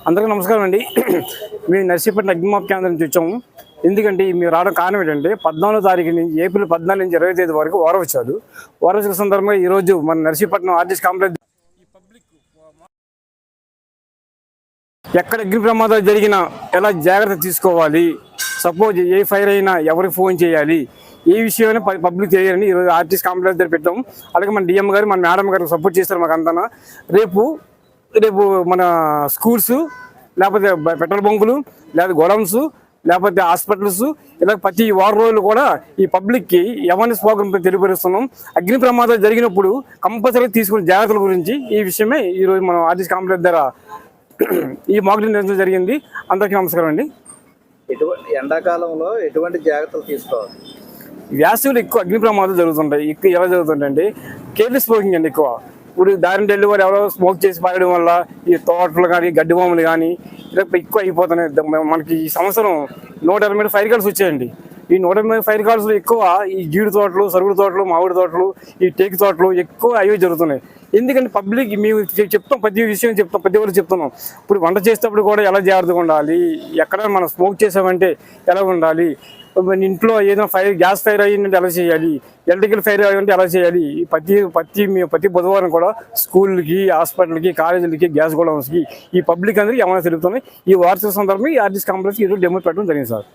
అందరికీ నమస్కారం అండి. మేము నర్సీపట్నం అగ్నిమాప్ కేంద్రం నుంచి వచ్చాము. ఎందుకంటే మీరు రావడం కారణం ఏంటంటే 14వ తారీఖు నుంచి ఏప్రిల్ 14 నుంచి 20 తేదీ వరకు వారోత్సవాలు. వారోత్సవ సందర్భంగా ఈరోజు మన నర్సీపట్నం ఆర్టీసీ కాంప్లెక్స్ ఎక్కడ అగ్ని ప్రమాదాలు జరిగినా ఎలా జాగ్రత్త తీసుకోవాలి, సపోజ్ ఏ ఫైర్ అయినా ఎవరికి ఫోన్ చేయాలి, ఏ విషయమైనా పబ్లిక్ తెలియాలని ఈరోజు ఆర్టీసీ కాంప్లెక్స్ దగ్గర పెట్టాము. అలాగే మన డిఎం గారు మన మేడం గారు సపోర్ట్ చేస్తారు మాకు అంతా. రేపు మన స్కూల్స్, లేకపోతే పెట్రోల్ బంకులు, లేకపోతే గోడౌన్స్, లేకపోతే హాస్పిటల్స్, ఇలా ప్రతి వారం రోజులు కూడా ఈ పబ్లిక్కి అవేర్నెస్ ప్రోగ్రామ్ తెలియపరుస్తున్నాం. అగ్ని ప్రమాదాలు జరిగినప్పుడు కంపల్సరీ తీసుకునే జాగ్రత్తల గురించి ఈ విషయమే ఈరోజు మనం ఆర్టీసీ కాంప్లెక్స్ దగ్గర ఈ మాక్డ్రిల్ నిర్వహించడం జరిగింది. అందరికీ నమస్కారం అండి. ఎండాకాలంలో ఎటువంటి జాగ్రత్తలు తీసుకోవాలి? వేసవిలో ఎక్కువ అగ్ని ప్రమాదాలు జరుగుతుంటాయి. ఎక్కువ ఎలా జరుగుతుంటాయండి, కేర్లెస్ స్మోకింగ్ అండి. ఎక్కువ ఇప్పుడు దారిని వెళ్ళి కూడా ఎవరో స్మోక్ చేసి పారడం వల్ల ఈ తోటలు కానీ గడ్డి భూములు కానీ ఇలా ఎక్కువ అయిపోతున్నాయి. మనకి ఈ సంవత్సరం 120 ఫైర్ కాల్స్ వచ్చాయండి. ఈ 120 ఫైర్ కాల్స్లో ఎక్కువ ఈ జీడి తోటలు, సరుగుడు తోటలు, మామిడి తోటలు, ఈ టేకు తోటలు ఎక్కువ అవి జరుగుతున్నాయి. ఎందుకంటే పబ్లిక్ మేము చెప్తాం, ప్రతి విషయం చెప్తాం, ప్రతి ఒక్కరు చెప్తున్నాం. ఇప్పుడు వంట చేసేటప్పుడు కూడా ఎలా జాగ్రత్తగా ఉండాలి, ఎక్కడ మనం స్మోక్ చేసామంటే ఎలా ఉండాలి, ఇంట్లో ఏదైనా గ్యాస్ ఫైర్ అయ్యిందంటే ఎలా చేయాలి, ఎలక్ట్రికల్ ఫైర్ అయ్యిందంటే ఎలా చేయాలి. ప్రతి బుధవారం కూడా స్కూళ్ళకి, హాస్పిటల్కి, కాలేజీలకి, గ్యాస్ గోడౌన్స్కి ఈ పబ్లిక్ అందరికీ ఏమైనా తెలుపుతున్నాయి. ఈ వార్షిక సందర్భంగా ఈ ఆర్టీసీ కాంప్లెక్స్ ఈరోజు డెమో పెట్టడం జరిగింది సార్.